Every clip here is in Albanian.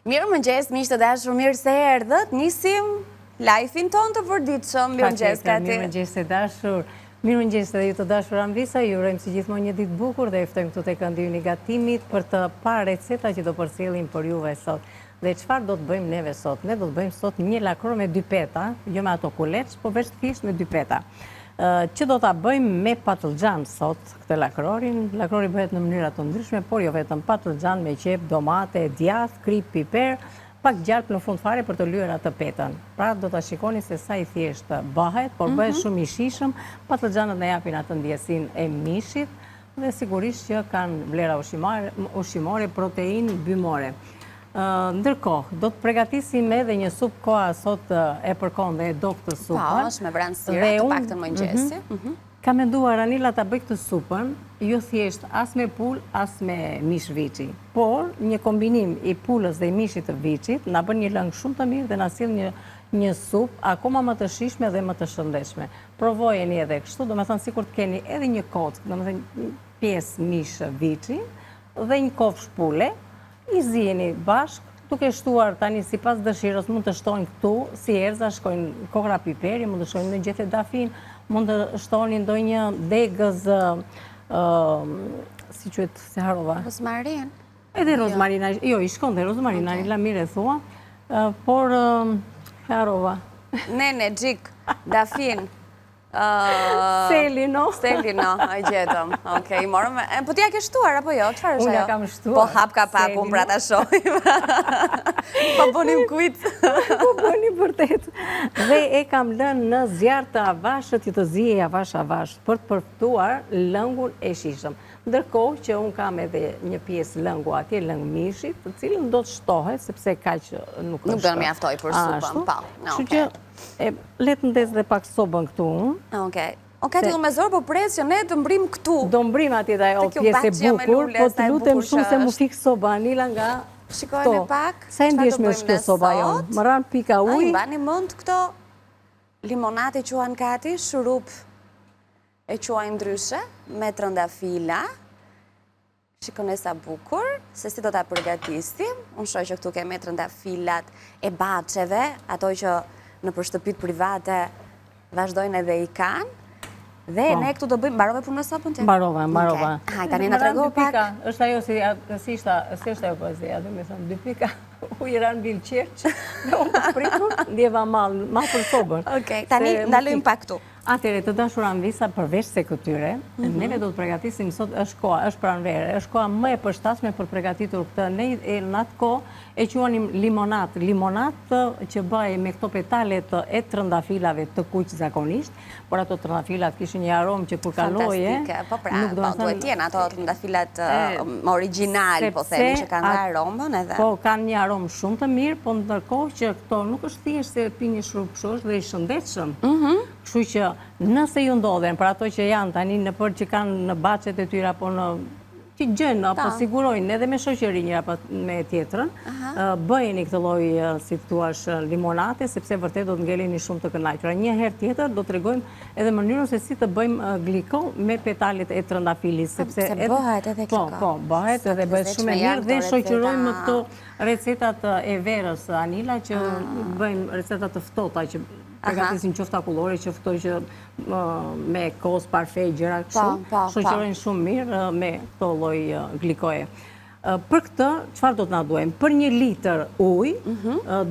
Mirë mëngjes, miqtë të dashur, mirë se erdhët. Nisim live-in ton të përditshëm. Mirë mëngjes, Kati. Mirë mëngjes të dashur. Mirë mëngjes edhe ju të dashur Anvisa. Ju urojmë si gjithmonë një ditë bukur dhe ftojmë këtu tek Ëndërri i Gatimit për të parë receta që do përcjellim për juve sot. Dhe çfarë do të bëjmë neve sot? Ne do të bëjmë sot një lakror me 2 peta, jo me ato kuleç, po veçanërisht me 2 peta. Që do ta bëjmë me patlıxhan sot këtë lakrorin. Lakrori bëhet në mënyra të ndryshme, por jo vetëm patlıxhan me qep, domate, djath, krip, piper, pak gjalp në fund fare për të lyer atë petën. Pra do ta shikoni se sa i thjeshtë bëhet, por bëhet shumë i shijshëm. Patlıxhanët na japin atë ndjesinë e mishit dhe sigurisht që kanë vlera ushqimore, proteinë bimore. Ndërkohë, do të përgatisim edhe një supë koha sot e përkon dhe e do këtë supë. Po, është me vranësira të paktën mëngjesi. Ka menduar Anila ta bëj këtë supën, jo thjesht as me pulë, as me mish viçi. Por, një kombinim i pulës dhe i mishit të viçit na bën një lëng shumë të mirë dhe na sill një supë akoma më të shijshme dhe më të shëndetshme. Provojeni edhe kështu, domethënë sikur të keni edhe një kockë, domethënë një pjesë mish viçi dhe një kofsh pule. I ziheni bashk, duke shtuar tani sipas dëshirës, mund të shtojnë këtu si erza, shkojnë kokra piperi, mund të shtojnë në gjethe dafin, mund të shtojnë ndonjë degëz, si quhet, se harova. Rozmarin. Edhe rozmarina, jo, i shkon dhe rozmarina, Anila mirë e thua, por harova. Nene, gjik, dafin. Selino, e gjetëm. Okej, morëm. Po t'ja ke shtuar apo jo? Çfarë është ajo? Unë ja kam shtuar. Po hap ka pakun pra ta shohim. Po bënim kujt. Po bënim vërtet. Dhe e kam lënë në zjarr të avashët, që të zihej avash për të përftuar lëngun e shijshëm. Ndërkohë që un kam edhe një pjesë lëngu atje, lëng mishit, të cilën do të shtohet sepse kaq nuk është. Nuk do të mjaftoj për supën, po. Kështu që le të ndes dhe pak sobën këtu. Okej. Okej, ti me zor po pres që ne të mbrim këtu. Do mbrim atje ajo pjesë e bukur, po të lutem shumë se mu fik soba Anila nga Shikojeni pak. Sa e ndjeshme është kjo soba jonë? Më ran pika ujë. Ai mbani mend këto limonate quan Kati, shurup e quajnë ndryshe, me trëndafila. Shikone sa bukur, se si do ta përgatisim. Unë shoh që këtu ke me trëndafilat e baçeve, ato që në shtëpit private vazhdojnë edhe i kanë. Dhe ne këtu do bëjmë, mbarove punën e sopën ti? Mbarova. Haj, tani na trego pak. Është ajo si është ajo poezia, do të thënë 2 pika. U i ran bil qerç, dhe unë pritur, ndjeva mal për sobën. Okej, tani ndalojmë pak këtu. Atëherë të dashur Anvisa, përveç se këtyre, neve do të përgatisim sot, është koha, është pranverë, është koha më e përshtatshme për përgatitur këtë. Ne në atë kohë e quanim limonat. Limonat që bëhej me këto petalet e trëndafilave të kuq zakonisht, por ato trëndafilat kishin një aromë që kur kaloje, fantastike. Po pra, duhet të jenë ato trëndafilat origjinal, po themi që kanë aromën edhe. Po kanë një aromë shumë të mirë, po ndërkohë që këto nuk është thjesht se pi një shurup, është dhe i shëndetshëm. Kështu që nëse ju ndodhen, për ato që janë tani në për që kanë në baçet e tyra, apo në që gjënë, apo sigurojnë edhe me shoqëri njëra apo me tjetrën, bëjeni këtë lloj, si thuash, limonate, sepse vërtet do të ngeleni shumë të kënaqura. Një herë tjetër do t'rregojmë edhe mënyrën se si të bëjmë gliko me petalet e trëndafilit, sepse bëhet edhe gliko. Po, bëhet edhe bëhet shumë e mirë dhe shoqërojmë këto recetat e verës, Anila, që bëjmë recetat të ftohta që përgatisin qoftë akullore, qoftë këto që me kos, parfej, gjëra kështu, shoqërojnë shumë mirë me këto lloj glikoje. Për këtë, çfarë do të na duajmë? Për 1 litër ujë,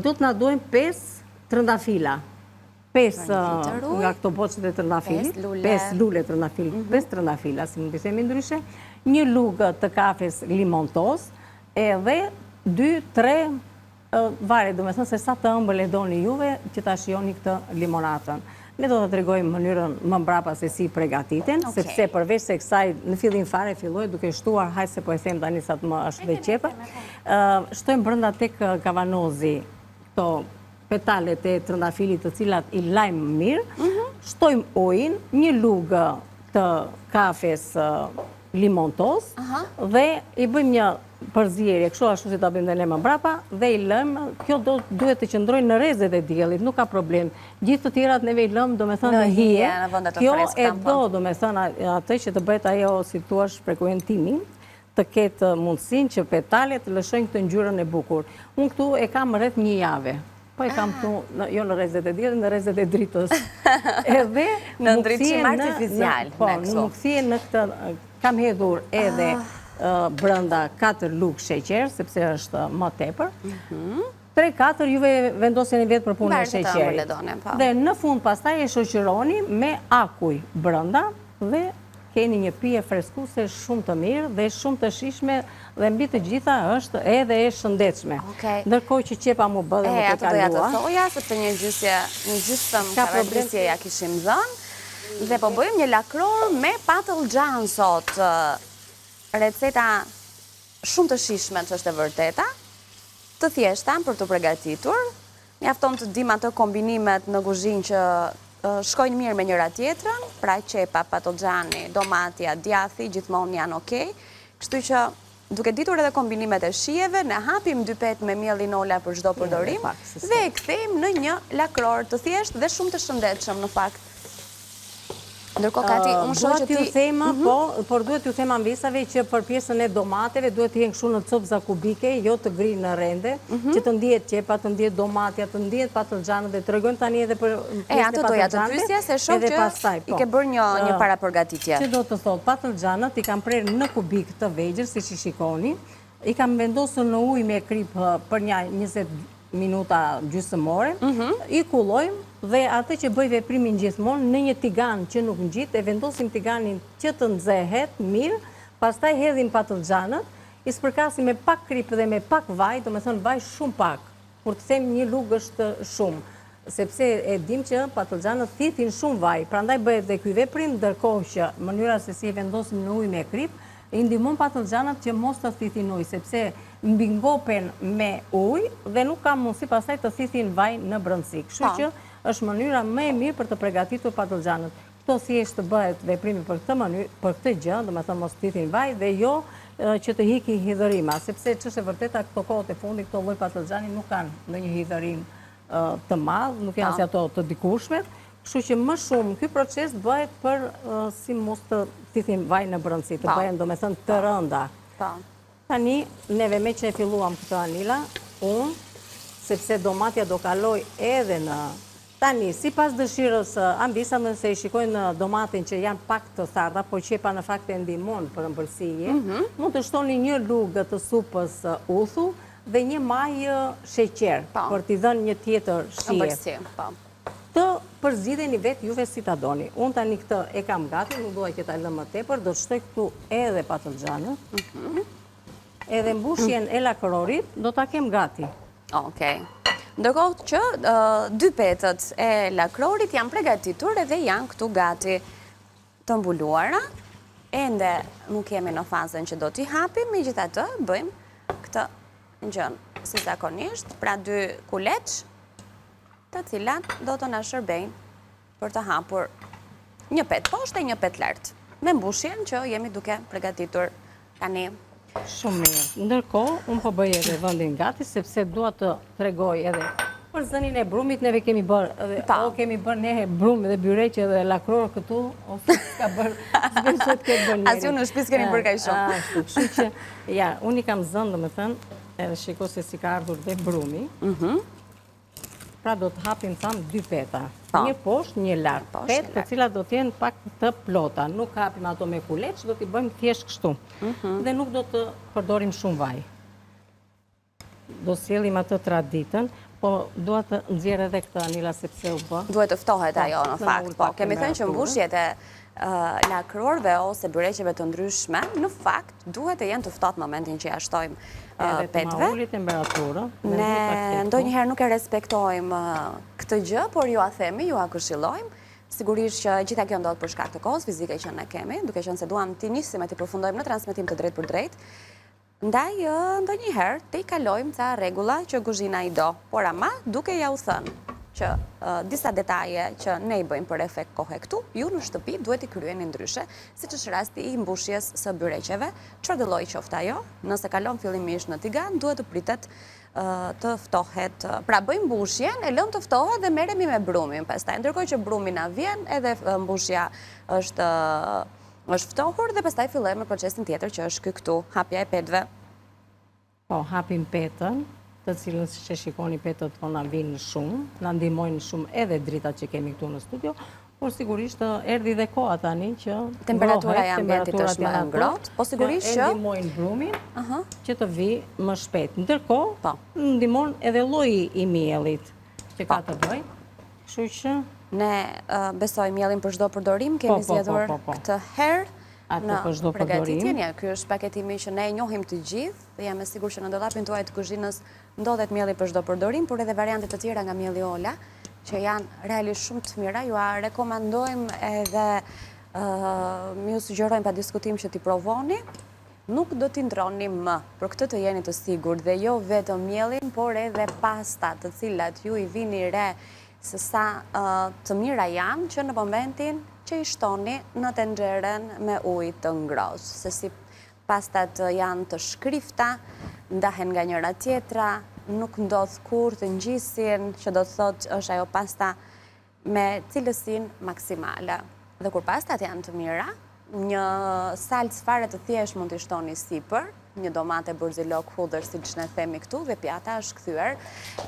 do të na duajmë 5 trëndafila. 5 nga këto boçet e trëndafilit, 5 lule trëndafilit, 5 trëndafila, si mund të themi ndryshe, 1 lugë të kafes limontos, edhe 2-3 varet, do me thënë se sa të ëmbël e doni juve që ta shijoni këtë limonatën. Ne do të tregojmë mënyrën më mbrapa se si përgatiten, sepse përveç se kësaj në fillim fare filloi duke shtuar, hajde se po e them tani sa të më është dhe qepa, shtojmë brenda tek kavanozi këto petalet e trëndafilit të cilat i lajmë mirë, shtojmë ujin, 1 lugë të kafes limontos dhe i bëjmë një përzierje, kështu ashtu si ta bëjmë dhe ne më mbrapa, dhe i lëmë, kjo duhet të qëndrojnë në rrezet e diellit, nuk ka problem. Gjithë të tjerat neve i lëmë, do me thënë në hije, kjo e do me thënë atë që të bëhet ajo, si thua, frekuentimin, të ketë mundësin që petalet të lëshojnë këtë ngjyrën e bukur. Unë këtu e kam rreth 1 javë. Po e kam këtu, jo në rrezet e diellit, në rrezet e dritës. Edhe në ndriçim artificial. Po, në kthie në këtë, kam hedhur edhe brenda 4 lugë sheqer, sepse është më tepër. 3-4 juve vendosin e vetë për punën e sheqerit. Dhe në fund pastaj e shoqëroni me akuj brenda dhe keni një pije freskuese shumë të mirë dhe shumë të shijshme dhe mbi të gjitha është edhe e shëndetshme. Ndërkohë që qepa mu bë dhe më të kalua. Ato doja të thoja, sepse një gjysmë karadrisje ja kishim dhënë dhe po bëjmë një lakror me patlıcan sot. Receta shumë të shijshme, që është e vërteta, të thjeshta për të përgatitur. Mjafton të dim ato kombinimet në kuzhinë që shkojnë mirë me njëra tjetrën, pra qepa, patlıcani, domatja, djathi, gjithmonë janë okej. Kështu që duke ditur edhe kombinimet e shijeve, ne hapim 2 pet me miell linola për çdo përdorim dhe e kthejmë në një lakror të thjeshtë dhe shumë të shëndetshëm në fakt. Ndërkohë Kati, unë shoh që ti por duhet t'ju them anvisave që për pjesën e domateve duhet të jenë kështu në copza kubike, jo të grinë në rende, që të ndihet qepa, të ndihet domatja, të ndihet patlıxhanët dhe tregojmë tani edhe për pjesën e ato doja të pyesja se shoh që i ke bërë një parapërgatitje. Që do të thotë, patlıxhanët i kam prerë në kubik të vegjël, siç i shikoni, i kam vendosur në ujë me krip për një 20 minuta gjysmore, i kullojmë dhe atë që bëj veprimin gjithmonë në një tigan që nuk ngjit, e vendosim tiganin që të nxehet mirë, pastaj hedhim patlıxhanët, i spërkasim me pak krip dhe me pak vaj, domethënë vaj shumë pak. Kur të them një lugë është shumë, sepse e dim që patlıxhanët thithin shumë vaj, prandaj bëhet dhe ky veprim, ndërkohë që mënyra se si e vendosim në ujë me krip, i ndihmon patlıxhanët që mos të thithin ujë, sepse mbingopen me ujë dhe nuk ka mundësi pastaj të thithin vaj në brendësi. Kështu që është mënyra më e mirë për të përgatitur patlıxhanët. Këto thjesht të bëhet veprimi për këtë mënyrë, për këtë gjë, domethënë mos thithin vaj dhe jo që të hiqin hidhërima, sepse ç'është e vërteta këto kohët e fundit këto lloj patlıxhani nuk kanë ndonjë hidhërim të madh, nuk janë si ato të dikurshmet. Kështu që më shumë ky proces bëhet për si mos të thithin vaj në brendësi, të bëhen domethënë të rënda. Tani neve me që e filluam këtë Anila, unë sepse domatja do kaloj edhe në tani, sipas dëshirës Ambisa, nëse i shikojnë domatin që janë pak të tharta, po qepa në fakt e ndihmon për ëmbëlsije, mund të shtoni një lugë të supës uthu dhe një majë sheqer për t'i dhënë një tjetër shije. Të përzidheni vetë juve si ta doni. Unë tani këtë e kam gati, nuk dua që ta lëm më tepër, do të shtoj këtu edhe patlıxhanët, edhe mbushjen e lakrorit do ta kem gati. Okej. Ndërkohë që 2 petët e lakrorit janë përgatitur edhe janë këtu gati të mbuluara. Ende nuk jemi në fazën që do t'i hapim, megjithatë bëjmë këtë gjën si zakonisht, pra 2 kuleç, të cilat do të na shërbejnë për të hapur një pet poshtë e një pet lart, me mbushjen që jemi duke përgatitur tani. Shumë mirë. Ndërkohë, unë po bëj edhe vendin gati, sepse dua të tregoj edhe për zënin e brumit, neve kemi bërë, kemi bërë nehe brum dhe byreqe dhe lakror këtu, ose s'ka bërë, s'beshet këtë bërë njeri. As ju në shtëpi keni bërë kaq shumë. Kështu që, ja, unë i kam zënë, domethënë, edhe shiko se si ka ardhur dhe brumi, pra do të hapim thamë 2 peta. Një poshtë, një lart. Pet të cilat do t'jenë pak të plota. Nuk hapim ato me kuleç, do t'i bëjmë thjesht kështu. Dhe nuk do të përdorim shumë vaj. Do sjellim atë traditën, po dua të nxjerr edhe këtë Anila sepse u bë. Duhet të ftohet ajo në fakt. Po, kemi thënë që mbushjet e lakrorëve ose byreqeve të ndryshme, në fakt duhet të jenë të ftohtë momentin që ja shtojmë petve. Ma uli temperaturën. Ne ndonjëherë nuk e respektojmë këtë gjë, por ju a themi, ju a këshillojmë. Sigurisht që gjitha kjo ndodh për shkak të kohës fizike që ne kemi, duke qenë se duam t'i nisim e t'i përfundojmë në transmetim të drejt për drejt. Ndaj ndonjëherë t'i kalojmë ca rregulla që kuzhina i do, por ama duke ja u thënë që disa detaje që ne i bëjmë për efekt kohë këtu, ju në shtëpi duhet i kryeni ndryshe, siç është rasti i mbushjes së byreqeve, çfarë lloj qoftë ajo, nëse kalon fillimisht në tigan, duhet të pritet të ftohet. Pra bëjmë mbushjen, e lëm të ftohet dhe merremi me brumin pastaj. Ndërkohë që brumi na vjen, edhe mbushja është është ftohur dhe pastaj fillojmë me procesin tjetër që është këtu, hapja e petëve. Po, hapim petën, të cilën si që shikoni petët tona vinë shumë, na ndihmojnë shumë edhe dritat që kemi këtu në studio, por sigurisht erdhi dhe koha tani që temperatura e ambientit është më e ngrohtë, po sigurisht që ndihmojnë brumin që të vi më shpejt. Ndërkohë, ndihmon edhe lloji i miellit që ka të bëjë. Kështu që ne besoj mielin për çdo përdorim, kemi zgjedhur këtë herë në përgatitjen. Ky është paketimi që ne e njohim të gjithë, dhe jam e sigurt që në dollapin tuaj të kuzhinës ndodhet mielli për çdo përdorim, por edhe variante të tjera nga mielli Ola, që janë realisht shumë të mira. Ju a rekomandojmë edhe ju sugjerojmë pa diskutim që t'i provoni. Nuk do t'i ndroni më, për këtë të jeni të sigurt, dhe jo vetëm mielin, por edhe pasta të cilat ju i vini re se sa të mira janë, që në momentin që i shtoni në tenxherën me ujë të ngrohtë. Se si pastat janë të shkrifta, ndahen nga njëra tjetra, nuk ndodh kur të ngjisin, që do të thotë është ajo pasta me cilësinë maksimale. Dhe kur pastat janë të mira, një salcë fare të thjesht mund t'i shtoni sipër, një domate burzilok hudër, siç ne themi këtu, dhe pjata është kthyer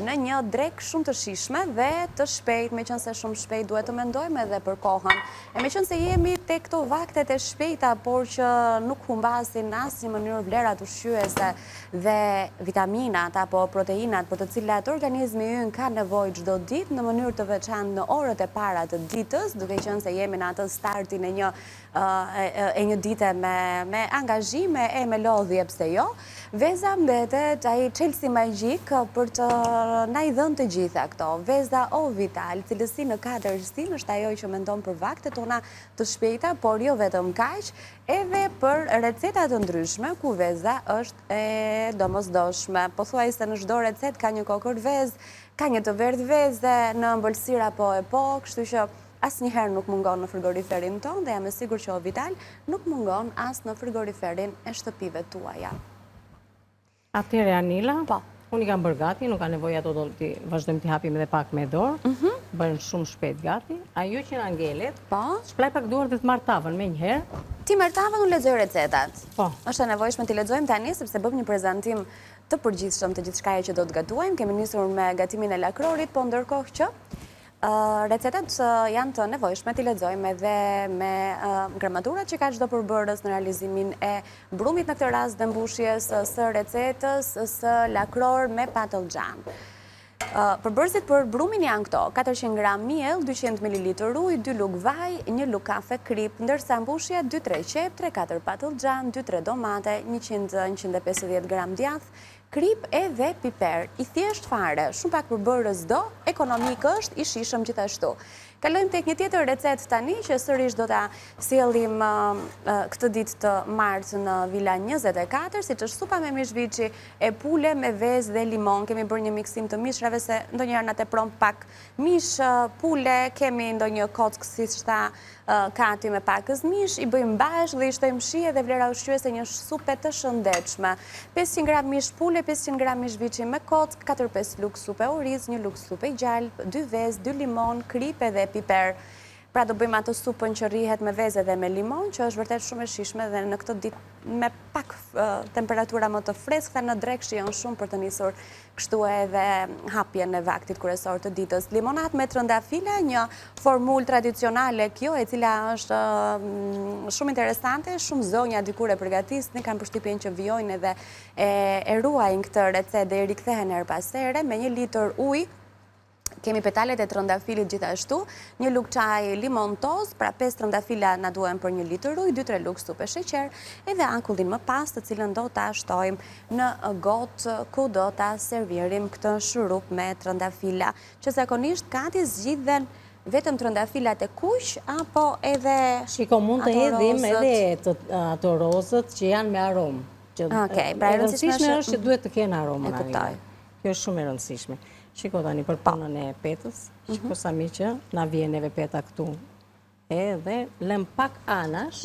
në një drekë shumë të shijshme dhe të shpejtë, meqense shumë shpejt duhet të mendojmë edhe për kohën. E meqense jemi tek këto vaktet e shpejta, por që nuk humbasin në asnjë mënyrë vlerat ushqyese dhe vitaminat apo proteinat për të cilat organizmi ynë ka nevojë çdo ditë në mënyrë të veçantë në orët e para të ditës, duke qenë se jemi në atë startin e një dite me angazhime e me lodhje, pse jo, Veza mbetet ai çelësi magjik për të na i dhënë të gjitha këto. Veza O Vital, cilësi në 4 stin, është ajo që mendon për vaktet tona të shpejta, por jo vetëm kaq, edhe për receta të ndryshme, ku veza është e domosdoshme. Pothuajse në çdo recetë ka një kokër vezë, ka një të verdhë vezë, në ëmbëlsira po e po, kështu që asnjëherë nuk mungon në frigoriferin ton, dhe jam e sigurt që O Vital nuk mungon as në frigoriferin e shtëpive tuaja. Atëherë Anila, po. Unë i kam bërë gati, nuk ka nevojë ato do të vazhdojmë të hapim edhe pak me dorë. Bëhen shumë shpejt gati. Ajo që na ngelet, shplaj pak duar dhe të marr tavën me njëherë. Ti marr tavën, unë lexoj recetat. Po. Është e nevojshme t'i lexojmë tani sepse bëjmë një prezantim të përgjithshëm të gjithçkaje që do të gatuajmë. Kemi nisur me gatimin e lakrorit, po ndërkohë që recetat janë të nevojshme t'i lexojmë edhe me gramaturat që ka çdo përbërës në realizimin e brumit, në këtë rast dhe mbushjes së recetës së lakror me patlıcan. Përbërësit për brumin janë këto: 400 gram miell, 200 ml ujë, 2 lugë vaj, 1 lugë kafe krip, ndërsa mbushja 2-3 qeptre, 4 patlıcan, 2-3 domate, 100-150 gram djath, krip edhe piper. I thjesht fare, shumë pak përbërës do, ekonomik është, i shishëm gjithashtu. Kalojmë tek një tjetër recetë tani, që sërish do ta sjellim këtë ditë të martë në Vila 24, siç është supa me mishviçi e pule me vezë dhe limon. Kemi bërë një miksim të mishrave, se ndonjëherë na tepron pak mish, pule, kemi ndonjë kock siç tha Kati me pakës mish, i bëjmë bashkë dhe i shtojmë shije dhe vlera ushqyese një supe të shëndetshme. 500 gram mish pule, 500 gram mishviçi me kock, 4-5 lugë supe oriz, 1 lugë supe gjalp, 2 vezë, 2 limon, krip edhe piper. Pra do bëjmë atë supën që rrihet me vezë dhe me limon, që është vërtet shumë e shishme, dhe në këtë ditë me pak temperatura më të freskëta në drekë shijon shumë për të nisur kështu edhe hapjen e vaktit kryesor të ditës. Limonat me trëndafila, një formulë tradicionale kjo, e cila është shumë interesante, shumë zonja dikur e përgatisnin, kanë përshtypjen që vijojnë edhe e ruajnë këtë recetë dhe i rikthehen her pas here me 1 litër ujë. Kemi petalet e trëndafilit gjithashtu, 1 lugë çaj limon toz, pra 5 trëndafila na duhen për 1 litër ujë, 2-3 lugë supe sheqer, edhe ankullin më pas, të cilën do ta shtojmë në gotë ku do ta servirim këtë shurup me trëndafila, që zakonisht Kati zgjidhen vetëm trëndafilat e kuq, apo edhe Shiko, mund të hedhim edhe ato rozët që janë me aromë. Okej, pra e rëndësishme është që duhet të kenë aromën. E kuptoj. Kjo është shumë e rëndësishme. Shiko tani për punën e petës, shiko sa mi që na vjen neve peta këtu. Edhe lëm pak anash,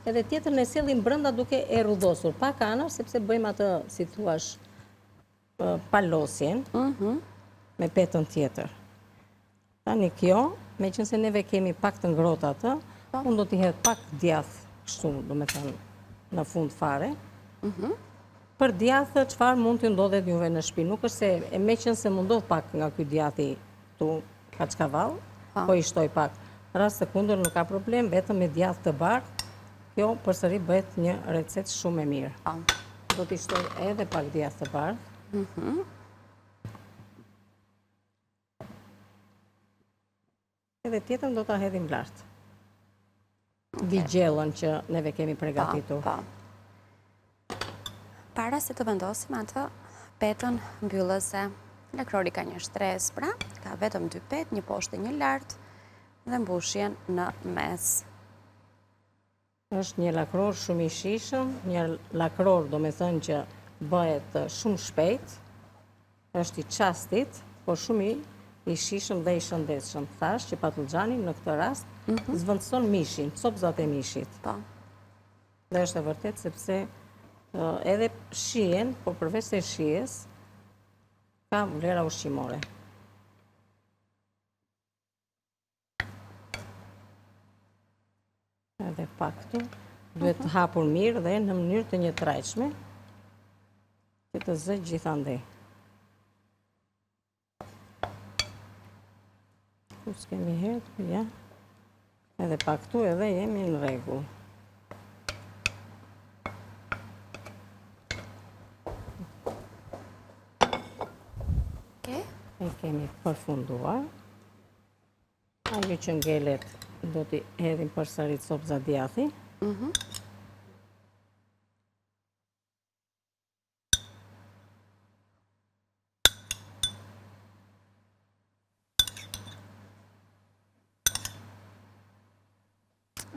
edhe tjetër ne sjellim brenda duke e rrudhosur pak anash, sepse bëjmë atë, si thuash, palosjen me petën tjetër. Tani kjo, meqense neve kemi pak të ngrohtë atë, unë do t'i hedh pak djath kështu, do me thënë, në fund fare. Për djathë, qëfar mund të ndodhet juve në shtëpi? Nuk është se, me qenë se mundodh pak nga ky djathi tu Kaçkavall, po i shtoj pak. Rast të kundër nuk ka problem, vetëm me djathë të bardhë, kjo përsëri bëhet një recetë shumë e mirë. Do t'i shtoj edhe pak djathë të bardhë. Edhe tjetën do t'a hedhim lartë. Digjellën që neve kemi përgatitur. Para se të vendosim atë petën mbyllëse, lakrori ka një shtres, pra, ka vetëm 2 petë, një poshtë e një lartë, dhe mbushjen në mes. Është një lakror shumë i shishëm, një lakror do me thënë që bëhet shumë shpejt, është i qastit, por shumë i shishëm dhe i shëndetshëm. Thash që patlıgjani në këtë rast zvendëson mishin, copëzat e mishit. Dhe është e vërtet sepse edhe shihen, por përveç se shijes, ka vlera ushqimore. Edhe pak këtu, duhet të hapur mirë dhe në mënyrë të njëtrajtshme, që të zë gjithandej. Ku s'kemi herë, ja. Edhe pak këtu edhe jemi në rregull. E kemi përfunduar. Ajo që ngelet do t'i hedhim përsëri copëza djathi.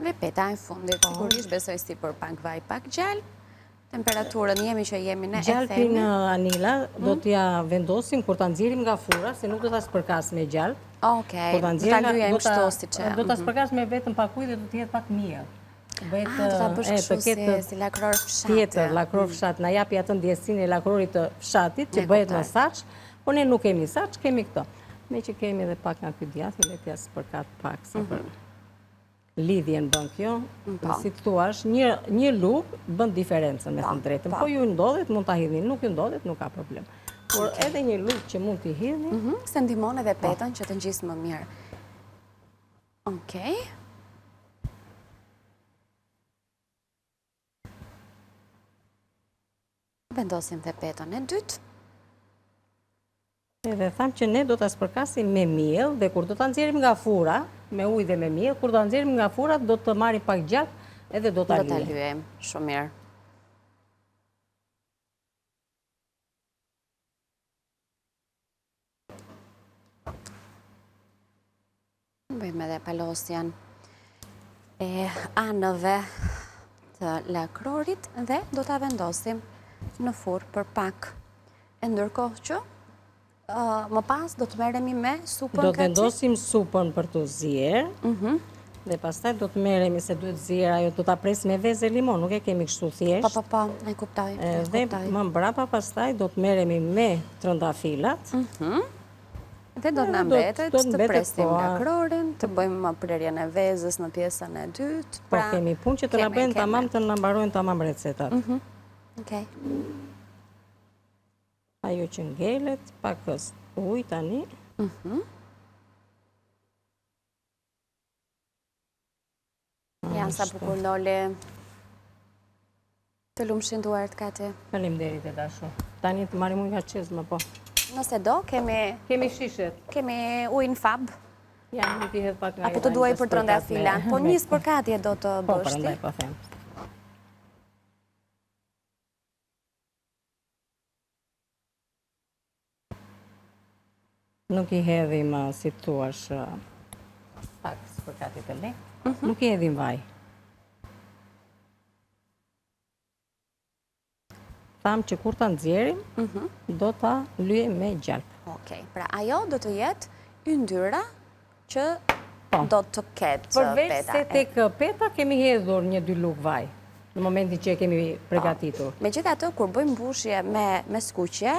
Dhe peta e fundit, sigurisht besoj si për pak vaj, pak gjallë. Temperaturën jemi që jemi në e themi. Gjallëpin Anila do t'ja vendosim kur t'a nxjerrim nga fura, se nuk do t'a spërkas me gjallë. Okej, do t'a lyejmë shto si që. Do t'a spërkas me vetëm pak ujë dhe do t'jetë pak mirë. Do t'a bësh kështu si lakror fshatë. Tjetër, lakror fshatë, na japi atë ndjesinë e lakrorit të fshatit, që bëhet në saç, por ne nuk kemi saç, kemi këto. Me që kemi edhe pak nga ky djathi, le t'ja spërkat pak sa për lidhjen bën kjo, si të thuash, një lugë bën diferencën me thënë drejtën. Po ju ndodhet, mund ta hidhni, nuk ju ndodhet, nuk ka problem. Por edhe një lugë që mund t'i hidhni. Se ndihmon edhe petën që të ngjisë më mirë. Okej. Vendosim dhe petën e dytë. Edhe tham që ne do t'a spërkasim me miell dhe kur do t'a nxjerrim nga fura, me ujë dhe me miell, kur do t'a nxjerrim nga fura do të marrim pak gjatë edhe do t'a lyejmë. Do t'a lyejmë, shumë mirë. Bëjmë edhe palosjen e anëve të lakrorit dhe do t'a vendosim në furrë për pak. E ndërkohë që më pas do të merremi me supën do të vendosim supën për të zier, dhe pastaj do të merremi se duhet zier, ajo do ta presim me vezë limon, nuk e kemi kështu thjesht. Po, e kuptoj. Dhe më mbrapa pastaj do të merremi me trëndafilat. Dhe do të na mbetet të presim lakrorin, të bëjmë prerjen e vezës në pjesën e dytë. Po kemi punë që të na bëjnë tamam, të na mbarojnë tamam recetat. Okej. Ajo që ngelet, pak ujë tani. Janë sa bukur Loli. Të lumshin duart Kati. Faleminderit e dashur. Tani të marrim ujë nga çezma, po. Nëse do, kemi shishet. Kemi ujë në fab. Ja, nuk i hedh pak nga. Apo të duaj për trëndafila. Po një spërkatje do të bësh ti. Po, prandaj po them. Nuk i hedhim, si të thuash, pak spërkatit e lehtë. Nuk i hedhim vaj. Thamë që kur ta nxjerrim, do ta lyejm me gjalp. Okej, pra ajo do të jetë yndyra që do të ketë peta. Përveç se tek peta kemi hedhur 1-2 lugë vaj, në momentin që e kemi përgatitur. Megjithatë, kur bëjmë mbushje me skuqje,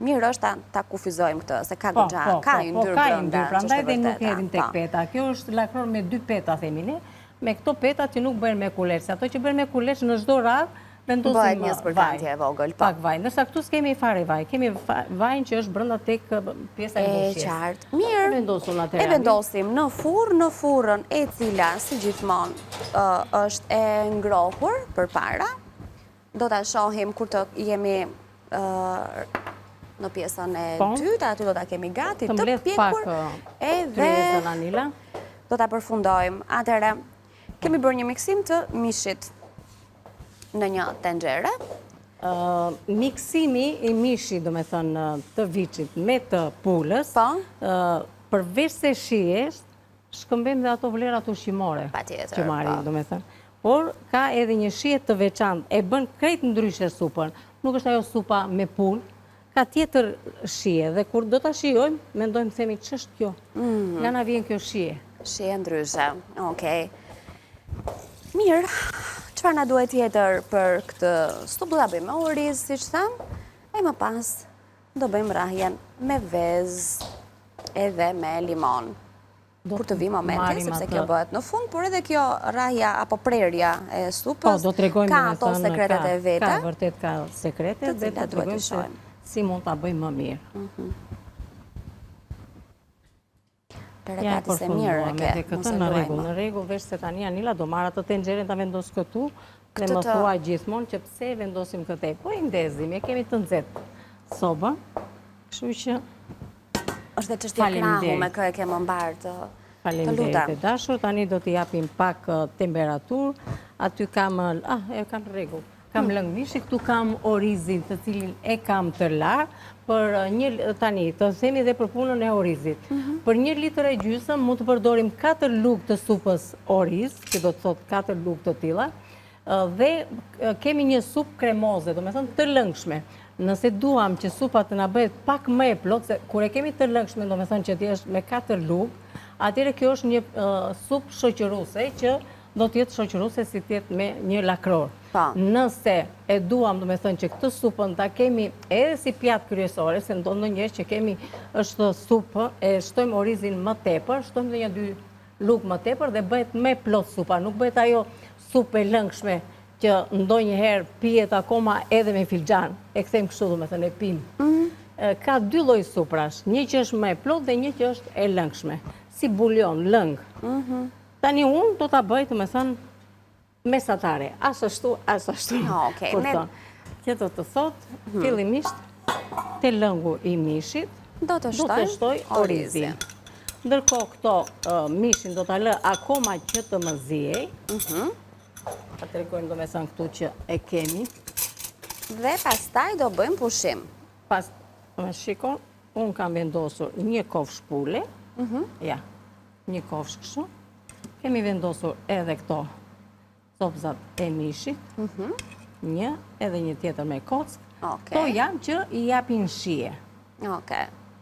mirë është ta kufizojmë këtë, se ka yndyr brenda. Prandaj dhe nuk hedhim tek peta. Kjo është lakror me 2 peta, themi ne. me këto petat që nuk bëhen me kuleç. Ato që bëhen me kuleç në çdo radhë vendosim bëhet një spërkantje e vogël. Pak vaj. Ndërsa këtu s'kemi fare vaj. Kemi vajin që është brenda tek pjesa e mbushjes. E qartë. Mirë. E vendosim në furrën e cila si gjithmonë është e ngrohur përpara. Do ta shohim kur të jemi në pjesën e dytë, aty do ta kemi gati të pjekur edhe do ta përfundojmë. Atëherë kemi bërë një miksim të mishit në një tenxhere. Miksimi i mishit, do me thënë, të viçit me të pulës, përveç se shijes, shkëmbejmë dhe ato vlerat ushqimore që marrim, do me thënë. Por ka edhe një shije të veçantë, e bën krejt ndryshe supën. Nuk është ajo supa me pulë, ka tjetër shije dhe kur do ta shijojmë, mendojmë themi ç'është kjo? Nga na vjen kjo shije? Shije ndryshe. Okej. Mirë. Çfarë na duhet tjetër për këtë supë? Do ta bëjmë me oriz, siç tham, e më pas do bëjmë rrahjen me vezë edhe me limon. Kur të vi momenti, sepse kjo bëhet në fund, por edhe kjo rrahja apo prerja e supës ka ato sekretet e veta. Ka vërtet ka sekrete dhe të tregojmë se si mund ta bëjmë më mirë. Ja e përfunduam edhe këtë në rregull, veç se tani Anila do marr atë tenxherën ta vendos këtu dhe më thua gjithmonë që pse e vendosim këtë. Po i ndezim, e kemi të nxehtë sobën, kështu që është dhe çështje krahu me kë e kemë mbar të luta. Faleminderit e dashur, tani do t'i japim pak temperaturë. Aty kam, kam rregull. Kam lëng mishi, këtu kam orizin të cilin e kam të larë, për tani, të themi dhe për punën e orizit. Për 1 litër e gjysmë mund të përdorim 4 lugë të supës oriz, që do të thot 4 lugë të tilla, dhe kemi një supë kremoze, do me thënë të lëngshme. Nëse duam që supa të na bëhet pak më e plotë, se kur e kemi të lëngshme, do me thënë që ti është me 4 lugë, atëherë kjo është një supë shoqëruese që do të jetë shoqëruese si të jetë me një lakror. Nëse e duam, do me thënë që këtë supën ta kemi edhe si pjatë kryesore, se ndonjëherë që kemi është supë, e shtojmë orizin më tepër, shtojmë dhe 1-2 lugë më tepër dhe bëhet më plot supa, nuk bëhet ajo supë e lëngshme që ndonjëherë pihet akoma edhe me filxhan. E kthejmë kështu, do me thënë, e pim. Ka 2 lloj suprash, një që është më e plot dhe një që është e lëngshme, si bulion, lëng. Tani unë do ta bëj, do me thënë, mesatare, as ashtu. Që do të thot, fillimisht te lëngu i mishit do të shtoj orizin. Ndërkohë këto mishin do ta lë akoma që të më ziej. Ta tregojmë, do me thënë, këtu që e kemi. Dhe pastaj do bëjmë pushim. Me shikon, unë kam vendosur një kofsh pule. Ja, një kofsh kështu. Kemi vendosur edhe këto sopzat e mishit. Një, edhe një tjetër me kockë. Këto janë që i japin shije.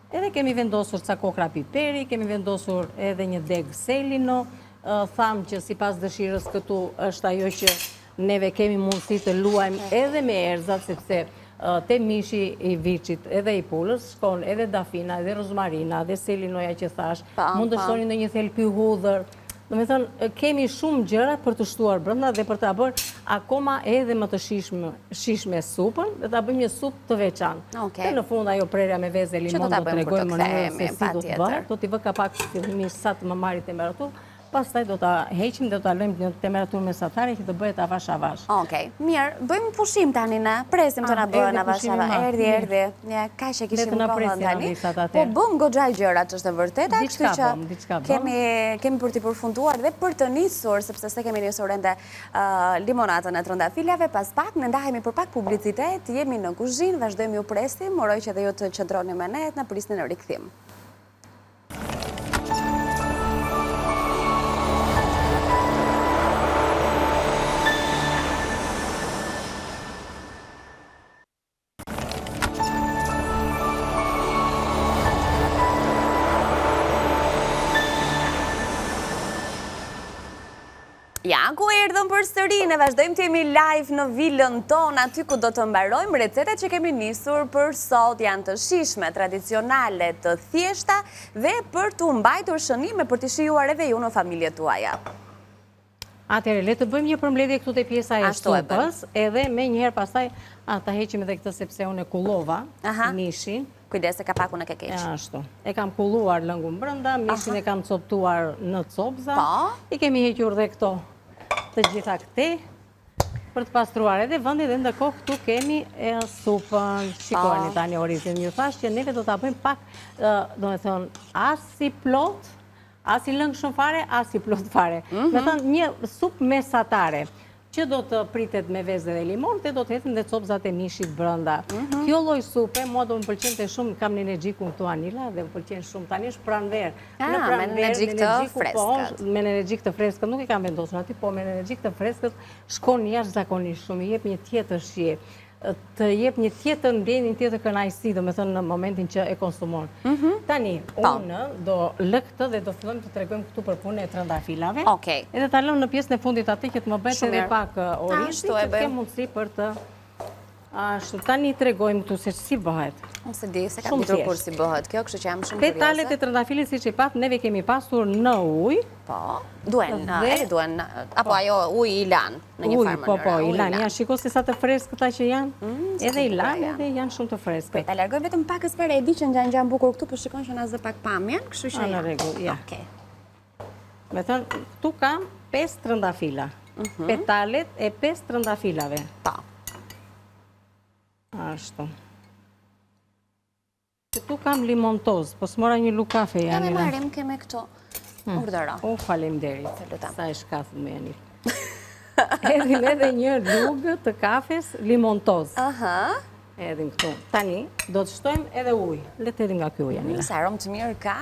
Edhe kemi vendosur ca kokra piperi, kemi vendosur edhe një deg selino. Tham që si pas dëshirës këtu është ajo që neve kemi mundësi të luajmë edhe me erëzat, sepse te mishi i viçit edhe i pulës shkon edhe dafina, edhe rozmarina, edhe selinoja që thash, mund të shtoni në një thelpi hudhër. Do me thënë, kemi shumë gjëra për të shtuar brenda dhe për ta bërë akoma edhe më të shishme supën, dhe ta bëjmë një supë të veçantë. Dhe në fund ajo prerja me vezë e limon do të tregojmë mënyrën se si do të bëhet. Do t'i vë kapak fillimisht sa të më marri temperaturë. Pastaj do ta heqim dhe do ta lëmë në temperaturë mesatare që të bëhet avash. Okej, mirë, bëjmë pushim tani ne. Presim të na bëhen avash. Erdhi. Ja, kaq e kishim kohën tani. Po bëm goxha gjëra, ç'është e vërteta, kështu që kemi për t'i përfunduar dhe për të nisur, sepse se kemi nisur ende limonatën e trëndafiljave, pas pak ne ndahemi për pak publicitet, jemi në kuzhinë, vazhdojmë ju presim, uroj që dhe ju të qëndroni me ne, na prisni në rikthim. Ja, ku erdhëm për sëri, ne vazhdojmë të jemi live në vilën tonë, aty ku do të mbarojmë recetet që kemi nisur për sot, janë të shishme, tradicionale, të thjeshta dhe për të mbajtur shënime për të shijuar edhe ju në familjet tuaja. Atëherë, le të bëjmë një përmbledhje këtu te pjesa e supës, edhe me njëherë pastaj ta heqim edhe këtë sepse unë e kullova mishin. Kujdes se ka pakun e ke keq. Ashtu. E kam kulluar lëngun brenda, mishin e kam coptuar në copza. I kemi hequr dhe këto të gjitha këte për të pastruar edhe vendi dhe ndërkohë këtu kemi supën. Shikoni tani Orizin, ju thash që neve do ta bëjmë pak, domethënë, as si plot, as i lëngë shumë fare, as i plot fare. Me thënë, një supë mesatare, që do të pritet me vezë dhe limon, dhe do të hetin dhe copzat e mishit brënda. Kjo lloj supe, mua do më pëlqente shumë, kam në energjikun këtu Anila, dhe më pëlqen shumë. Tani është pranver. Me energjik të freskët. Me energjik të freskët, nuk i kam vendosur aty, po me energjik të freskët, shkon jashtëzakonisht shumë, i jep një tjetër shije. Të jep një tjetër ndjenjë, një tjetër kënaqësi, domethënë në momentin që e konsumon. Tani, unë do lë këtë dhe do fillojmë të tregojmë këtu për punën e trëndafilave. Edhe ta lëm në pjesën e fundit atë që të më bëhet edhe pak orizi, që të kem mundësi për të ashtu. Tani tregojmë këtu se si bëhet. Ose di se kam ditur kur si bëhet kjo, kështu që jam shumë kurioze. Petalet e trëndafilit siç e pat, neve kemi pasur në ujë. Po, duhen, apo ajo ujë i lan në një farë mënyrë. Po, i lan. Ja, shiko se sa të freskëta që janë. Edhe i lan, edhe janë shumë të freskët. Ta largoj vetëm pakës për e di që ngjan bukur këtu, por shikon që na zë pak pamjen, kështu që në rregull, ja. Me thënë, këtu kam 5 trëndafila. Petalet e 5 trëndafilave. Po. Ashtu. Këtu kam limontoz, po s'mora një luk kafe, Ja Janila. me marim keme këtu. Urdhëro. Faleminderit. Sa e shkathën me Janil. Edhim edhe një lugë të kafes limontoz. Edhim këtu. Tani, do të shtojmë edhe ujë. Le të edhim nga kjo ujë, Janila. Sa aromë të mirë ka.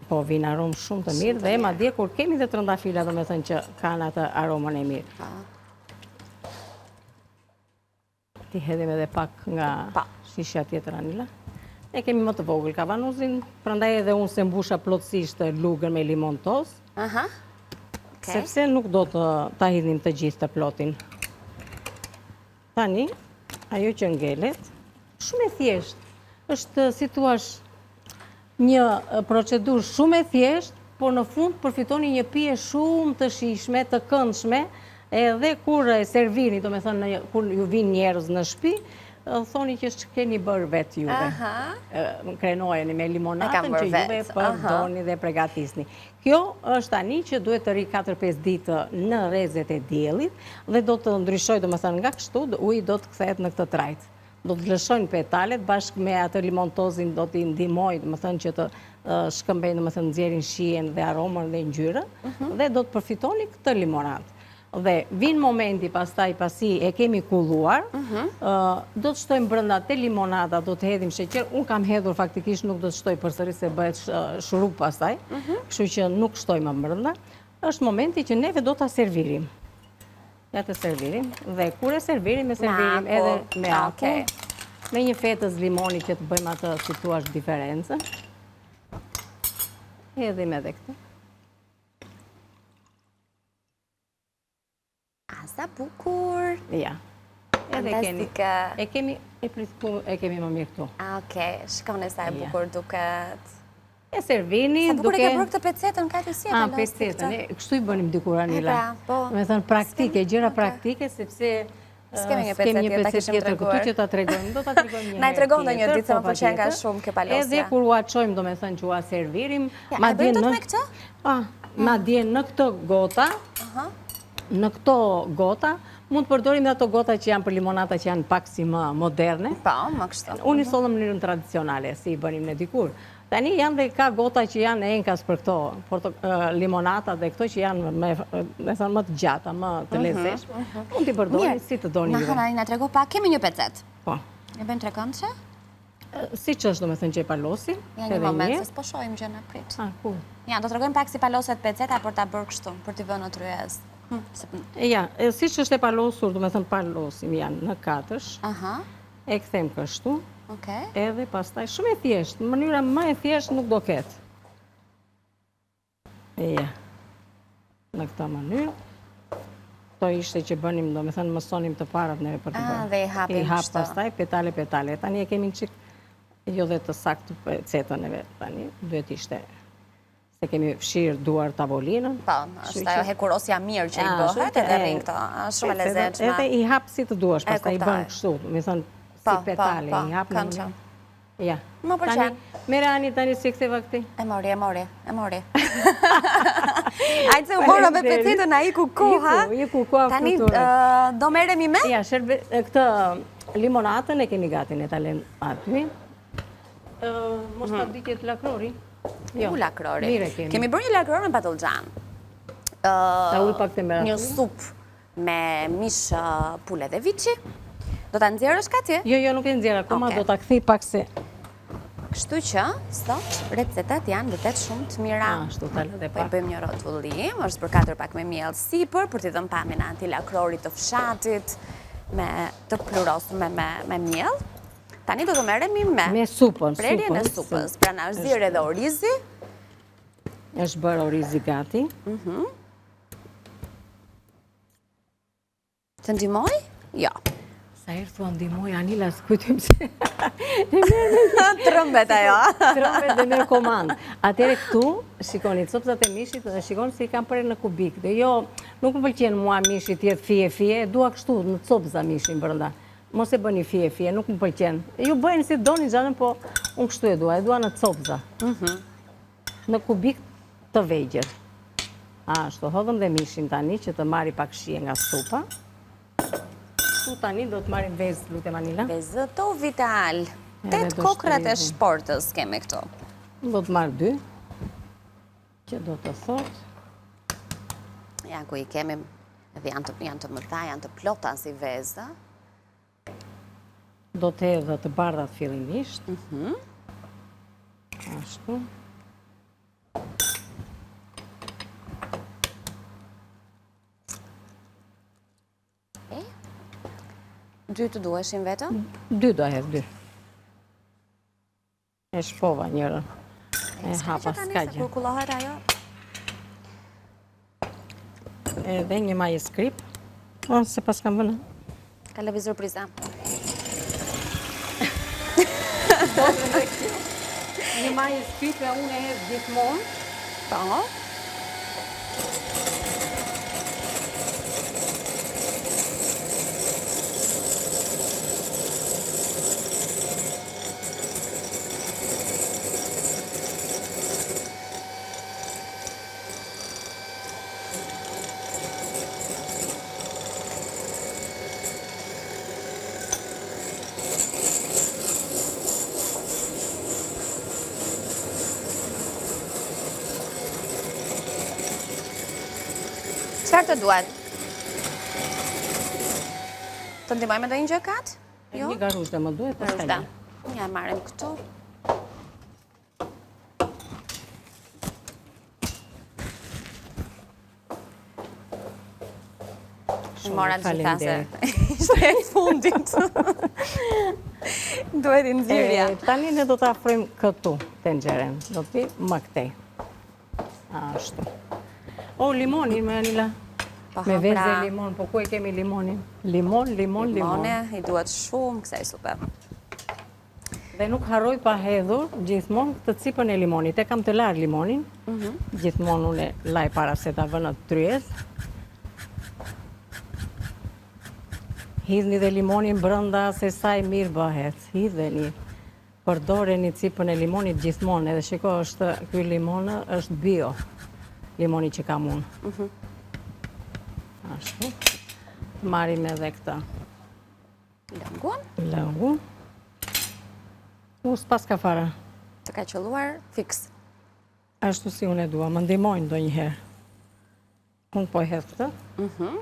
Po, vinë aromë shumë të mirë dhe madje kur kemi dhe trëndafila, do me thënë që kanë atë aromën e mirë. Ti hedhim edhe pak nga shishja tjetër, Anila. Ne kemi më të vogël kavanuzin, prandaj edhe unë se mbusha plotësisht lugën me limontoz, sepse nuk do të ta hidhnim të gjithë të plotin. Tani, ajo që ngelet, shumë e thjesht, është si thuash një procedurë shumë e thjesht, por në fund përfitoni një pije shumë të shijshme, të këndshme, edhe kur e servini, do me thënë, kur ju vinë njerëz në shtëpi, thoni që keni bërë vetë juve. Krenojeni me limonatën që juve përdorni dhe pregatisni. Kjo është tani që duhet të ri 4-5 ditë në rrezet e diellit dhe do të ndryshoj, do me thënë, nga kështu, uji do të kthehet në këtë trajt. Do të lëshojnë petalet bashkë me atë limontozin, do t'i ndihmoj, do me thënë, që të shkëmbejnë, do me thënë, nxjerrin shijen dhe aromën dhe ngjyrën dhe do të përfitoni këtë limonadë. Dhe vinë momenti pastaj pasi e kemi kulluar, do të shtojmë brenda te limonada, do të hedhim sheqer. Unë kam hedhur faktikisht, nuk do të shtoj përsëri se bëhet shurup pastaj, kështu që nuk shtoj më brenda. Është momenti që neve do ta servirim. Ja të servirim dhe kur e servirim edhe me akull, me një fetës limoni që të bëjmë atë si thua diferencën. Hedhim edhe këtë. Sa bukur. Ja. Fantastike. E kemi më mirë këtu. Shikone sa e bukur duket. E servini duke... Sa bukur e ke bërë këtë pecetën, ka të si e të losë pecetën, kështu i bënim dikur, Anila. Me thënë praktike, gjëra praktike, sepse s'kemi një pecet tjetër këtu që ta tregojmë. Do ta tregojmë një herë. Na e tregon ndonjë ditë se më pëlqen ka shumë kjo palosja. Edhe kur ua çojmë, domethënë që ua servirim, madje në këtë gota, në këto gota, mund të përdorim dhe ato gota që janë për limonata që janë pak si më moderne. Po, më kështu. Unë i sollëm në mënyrën tradicionale, si i bënim në dikur. Tani janë dhe ka gota që janë enkas për këto limonata dhe këto që janë më të gjata, më të lezetshme. Mund t'i përdorni si të doni juve. Na trego pak, kemi një pecet. Po. E bëjmë trekëndshë? Si që është, do me thënë që e palosin. Ja, një moment, se s'po shojmë gjë në prit. Cool. Ja, do t'regojmë pak si paloset peceta për t'a bërë kështu, për t'i vënë në tryez. Ja, si që është e palosur, do me thënë palosim janë në katësh. E këthem kështu. Edhe pastaj shumë e thjesht. Në mënyra më e thjesht nuk do ketë. Ja. Në këta mënyrë. To ishte që bënim, do me thënë, mësonim të parat neve për të bërë. Dhe i hapim i hap pastaj, petale. Tani e kemi në qik, jo dhe të saktë pecetën neve. Tani duhet ishte se kemi fshirë duar tavolinën. Po, është ajo hekurosja mirë që i bëhet edhe rrin këto. Është shumë e lezetshme. Edhe i hap si të duash, pastaj i bën kështu, më thon si petale, i hap në mënyrë. Ja. Më pëlqen. Mere Ani tani si ktheva këti? E mori. Ajtë se u mora me pecetën a iku koha. Iku koha tani do merremi me? Ja, këtë limonatën e kemi gati, ne ta lëm aty. Mos ta diket lakrori. Jo, lakrori. Kemi bërë një lakror me patullxhan. Ta uj pak temperaturë. Një sup me mish pule dhe viçi. Do ta nxjerrësh katje? Jo, nuk e nxjerr akoma, do ta kthej pak se. Kështu që, sot, recetat janë vërtet shumë të mira. Ashtu ta lë dhe pak. Bëjmë një rotullim, është përkatur pak me miell sipër, për t'i dhënë pamjen antilakrorit të fshatit, të plurosur me miell. Tani do të merremi me supën. Prerjen e supës. Pra na është zirë edhe orizi. Është bërë orizi gati. Të ndihmoj? Jo. Sa herë thua ndihmoj, Anila, s'kujtojmë se... Trëmbet ajo. Trëmbet dhe merr komandë. Atëherë këtu, shikoni, copsat e mishit dhe shikoni se i kam prerë në kubik. Dhe jo, nuk më pëlqen mua mishi të jetë fije, dua kështu në copsa mishin brenda. Mos e bëni fije, nuk më pëlqen. Ju bëjnë si doni xhanën, po unë kështu e dua në copsa. Në kubik të vegjël. Ashtu, hodhëm dhe mishin tani që të marri pak shije nga supa. Këtu tani do të marrim vezë, lutem Anila. Vezë to vital. 8 kokrat e shportës kemi këtu. Do të marr 2. Që do të thot. Ja ku i kemi, edhe janë të mëdha, janë të plota si vezë. Do të hedh të bardhat fillimisht. Ashtu. Dy të duheshin vetëm? 2 do hedh, 2. E shpova njërën. E hapa s'ka gjë. Kur kullohet ajo? Edhe një majë skrip. Se pas kam vënë. Ka lëvizur priza. Një majë skrip e unë e hedh gjithmonë. Po. Çfarë të duhet? Të ndihmoj me ndonjë gjë kat? Një garush dhe më duhet, pastaj. Ja marrim këtu. Mora gjitha se ishte e fundit. Duhet i nxirja. Tani ne do të afrojmë këtu tenxeren. Do të vi më këtej. Ashtu. O, limonin me Anila. Me vezë e limon, po ku e kemi limonin? Limon. Limone, i duhet shumë kësaj supe. Dhe nuk harroj pa hedhur gjithmonë të cipën e limonit. E kam të larë limonin. Gjithmonë unë e laj para se ta vënë të tryez. Hidhni dhe limonin brënda se sa i mirë bëhet. Hidheni. Përdoreni cipën e limonit gjithmonë. Edhe shiko, ky limon është bio. Limoni që kam unë. Ashtu. Marim edhe këta. Lëngun. S'pas ka fara. Të ka qëlluar fix. Ashtu si unë e dua, më ndihmojnë do njëherë. Unë po e hedh këtë.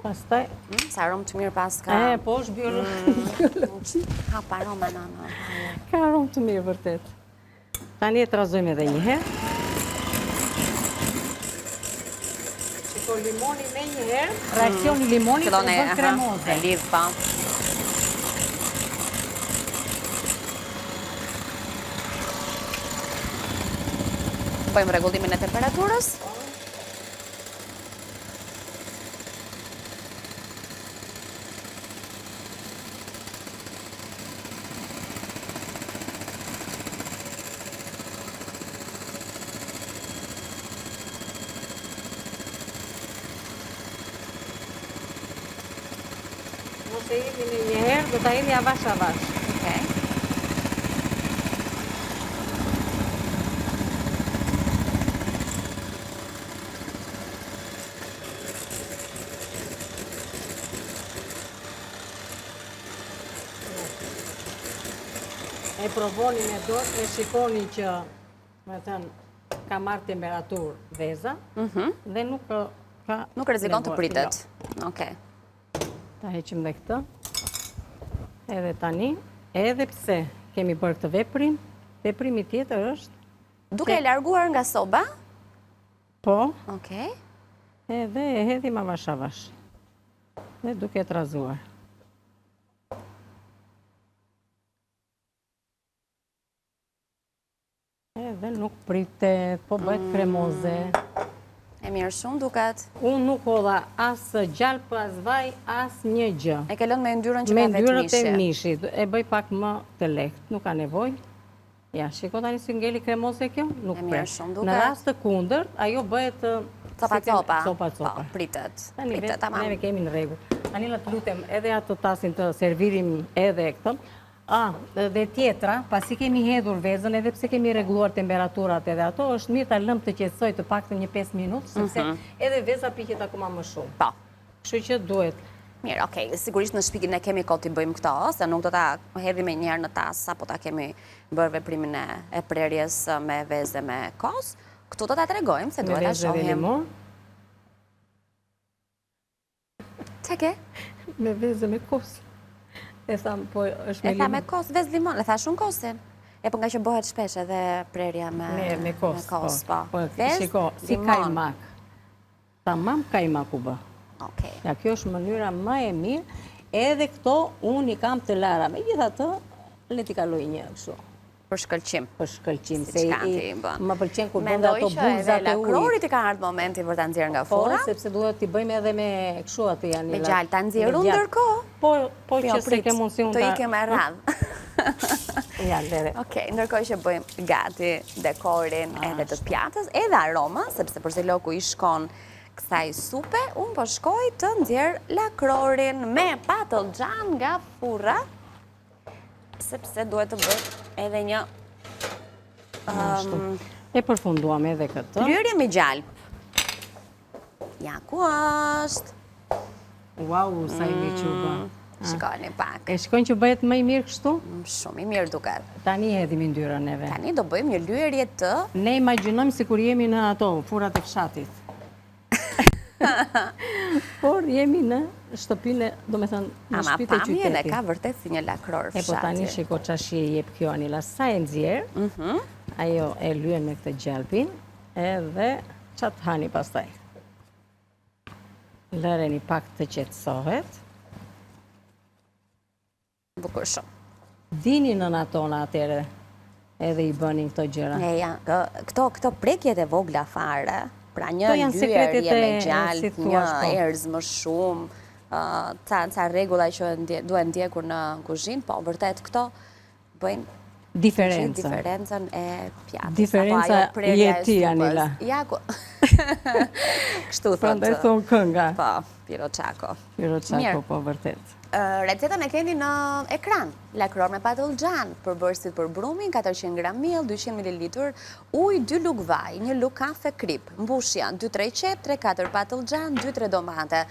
Pastaj. Sa aromë të mirë pas ka. Po është biologë. Ka pa aromë nana. Ka aromë të mirë vërtet. Tani e trazojmë edhe njëherë. Shiko limoni me njëherë. Reakcioni limonit e bën kremoze. E lidh pa. Bëjmë rregullimin e temperaturës. Mos e jemi në një herë, do ta jemi avash avash. Okej. E provoni me dorë, e shikoni që, me thënë, ka marrë temperaturë veza dhe nuk ka... Nuk rrezikon të pritet. Okej. Ta heqim dhe këtë. Edhe tani, edhe pse kemi bërë këtë veprim, veprimi tjetër është... Duke e larguar nga soba? Po, Okej. edhe e hedhim avash avash. Dhe duke të razuar. Edhe nuk pritet, po bëhet kremoze. E mirë shumë duket. Unë nuk hodha asë gjalpë, asë vaj, asë një gjë. E ke lënë me yndyrën që Me ka vetë ndyrët e mishi. mishit, e bëj pak më të lehtë, nuk ka nevoj. Ja, shiko tani si ngeli kremoze kjo, nuk E mirë pret. shumë duket. Në rast të kundërt, ajo bëhet... Copa-copa. Copa-copa. Po, pritet. Tani Pritet, tamam. neve kemi në rregull. Anila, të lutem, edhe ato tasin të servirim edhe këtë. Dhe tjetra, pasi kemi hedhur vezën, edhe pse kemi regluar temperaturat edhe ato, është mirë ta lëmë të qetësoj të paktën një 5 minutë, sepse edhe veza piqet akoma më shumë. Po. Kështu që duhet. Mirë, okej, sigurisht në shtëpi ne kemi kohë t'i bëjmë këto, se nuk do ta hedhim e njerë në tas, apo ta kemi bërë veprimin e prerjes me vezë me kos. Këtu do ta tregojmë se duhet ta Me vezë dhe shohim. limon, Çeke? me vezë me kos. E tham, po është me E tha me limon. kos, vezë limon, e tha shumë kosin. E po nga që bëhet shpesh edhe prerja Me kos, po. po. Vezë, Shiko, si limon. kajmak. Tamam kajmak u bë. Okej. Ja, kjo është mënyra më e mirë, edhe këto unë i kam të lara. Me gjitha të, le t'i kaloj një kështu. Për shkëlqim. Për shkëlqim, Si se çka ti bën. më pëlqen kur bënda Mendoj ato që edhe bulzat e ujit. lakrorit i ka ardhur momenti për ta nxjerrë nga Po, fura. sepse duhet t'i bëjmë edhe me kështu atë janë. Me gjallë, ta nxjerru ndërkohë? Po Jo, që se ke mundësi unë të ikem me radhë. Ja, lere. Okej, ndërkohë që bëjmë gati dekorin edhe të pjatës, edhe aroma, sepse përse loku i shkon kësaj supe, unë po shkoj të nxjerr lakrorin me patlıcan nga furra, sepse duhet të bëj edhe një E përfunduam edhe këtë. lyerje me gjalp. Ja ku është. Wow, sa i mirë që u bë. Shkojnë pak. E shkojnë që bëhet më i mirë kështu? Shumë i mirë duket. Tani hedhim yndyrën neve. Tani do bëjmë një lyerje të... Ne imagjinojmë si kur jemi në ato, furat e fshatit. Por jemi në shtëpinë, do me thënë, në Ama shtëpitë e pamjen e qytetit. ka vërtet si një lakror E po tani fshati. shiko qashi e jep kjo Anila, sa e nxjerë, ajo e lyen me këtë gjalpin, edhe qatë hani pastaj. Lëreni pak të qetësohet. Bukur shumë. Dini në natona atere, edhe i bënin këto gjëra. E ja, këto prekjet e vogla fare, pra një Këto janë sekretet lyerje me e, si gjalp, thua, një shko. erz më shumë, ca rregulla që duhen ndjekur në kuzhinë, po vërtet këto bëjnë diferencën e pjatës. Diferenca apo ajo prerja e je ti, supës. Anila. Ja ku... Kështu Prandaj thotë. thonë kënga. Po, Piro Çako. Piro Çako, Mirë. po vërtet. Recetën e keni në ekran. Lakror me patlıcan, përbërësit për brumin, 400 gram miell, 200 ml ujë, 2 lug vaj, 1 lug kafe krip, mbushja, 2-3 qep, 3-4 patlıcan, 2-3 domate,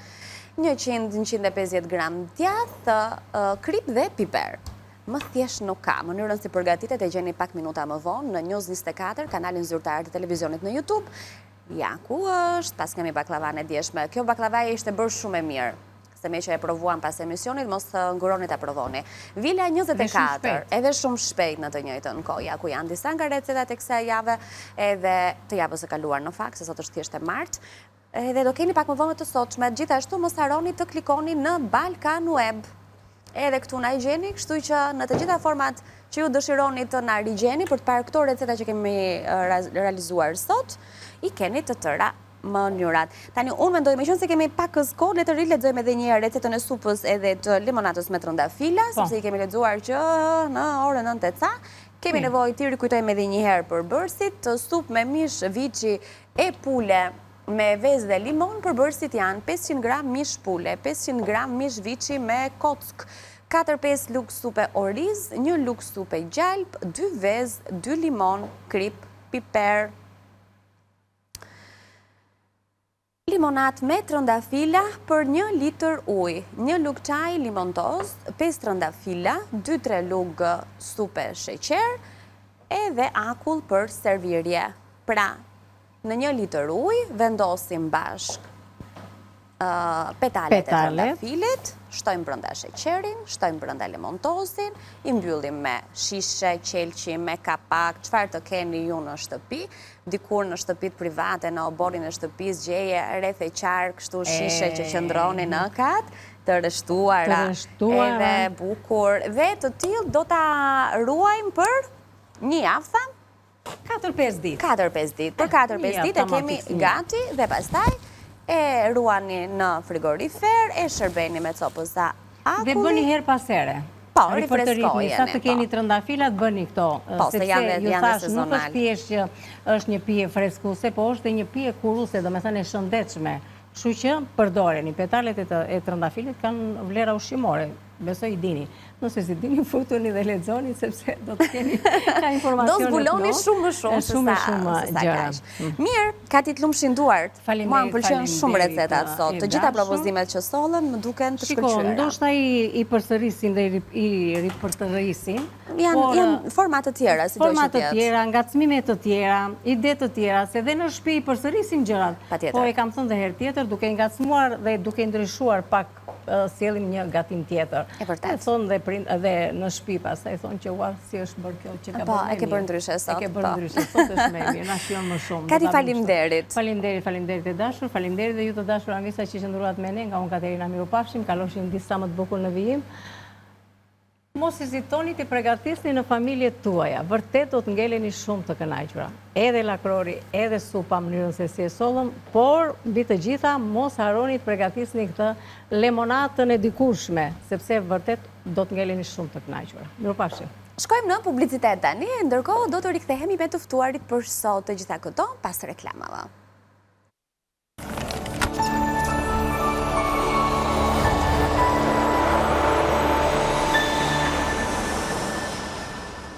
100-150 gram djath, krip dhe piper. Më thjesht nuk ka. Mënyrën si përgatitet e gjeni pak minuta më vonë në News 24, kanalin zyrtar të televizionit në YouTube. Ja, ku është? Pas kemi baklavan e djeshme. Kjo baklavaja ishte bërë shumë e mirë. Se me që e provuam pas emisionit, mos nguroni ta provoni. Vila 24, edhe shumë shpejt në të njëjtën kohë, ja ku janë disa nga recetat e kësaj jave, edhe të javës së kaluar në fakt, se sot është thjesht e martë. Edhe do keni pak më vonë të sotshme, gjithashtu mos harroni të klikoni në Balkan Web. Edhe këtu na i gjeni, kështu që në të gjitha format që ju dëshironi të na rigjeni për të parë këto receta që kemi realizuar sot, i keni të tëra mënyrat. Tani, unë mendoj, me qënë se kemi pak kohë, le të rilexojmë edhe një recetën e supës edhe të limonatës me trëndafila, sepse i kemi lexuar që në orën 9 ca, kemi nevojë të rikujtojmë edhe një herë për bërësit, të supë me mish, viçi e pule me vezë dhe limon, përbërësit janë 500 gram mish pule, 500 gram mish viçi me kock, 4-5 lugë supe oriz, 1 lugë supe gjalp, 2 vezë, 2 limon, krip, piper, limonat me trëndafila për 1 litër ujë, 1 lugë çaj limontoz, 5 trëndafila, 2-3 lugë supe sheqer, edhe akull për servirje. Pra, në 1 litër ujë, vendosim bashk petalet e trëndafilit, shtojmë brënda sheqerin, shtojmë brënda limontozin, i mbyllim me shishe, qelqi, me kapak, çfarë të keni ju në shtëpi, dikur në shtëpit private, në oborin e shtëpis, gjeje rreth e qarë, kështu shishe që qëndroni në kat, të rështuara, edhe bukur, dhe të tillë do ta ruajmë për 1 javë, tham? 4-5 ditë. 4-5 ditë. Për 4-5 ditë e kemi gati dhe pastaj e ruani në frigorifer, e shërbeni me copëza akulli. Dhe bëni her pas here. Po, rifreskojeni. Sa të keni trëndafilat, bëni këto. Po, se janë dhe sezonal. Nuk është thjesht që është një pije freskuse, po është dhe një pije kuruse, do me thënë e shëndetshme. Kështu që përdoreni. Petalet e trëndafilit kanë vlera ushqimore. Besoj i dini. Nëse si dini, futuni dhe lexoni, sepse do të keni ka informacione do zbuloni shumë se sa gjëra. Mirë, ka ti të lumshin duart. Mua më pëlqen shumë recetat sot. Të gjitha propozimet që sollën më duken të shkëlqyera. Shiko, ndoshta i përsërisin dhe i ripërtërrisin. Janë format të tjera, si do që tjetë. Format të tjera, ngacmime të tjera, ide të tjera, se dhe në shtëpi i përsërisim gjërat. Po e kam thënë dhe herë tjetër, duke ngacmuar dhe duke ndryshuar pak sjellim një gatim tjetër. E vërtet. E thonë dhe në shtëpi pastaj thonë që ua si është bërë kjo që ka bërë. Po, e ke bërë ndryshe sot. E ke bërë ndryshe sot, është më mirë, na shijon më shumë. Kati faleminderit. Faleminderit e dashur, faleminderit dhe ju të dashur anvisa që qëndruat me ne, nga unë Katerina Miropafshim, kaloshim disa më të bukur në vijim. Mos hezitoni të përgatisni në familjet tuaja, vërtet do të ngeleni shumë të kënaqura. Edhe lakrori, edhe supa mënyrën se si e sollëm, por mbi të gjitha mos harroni të përgatisni këtë limonatën e dikurshme, sepse vërtet do të ngeleni shumë të kënaqura. Mirupafshim. Shkojmë në publicitet tani, ndërkohë do të rikthehemi me të ftuarit për sot të gjitha këto pas reklamave.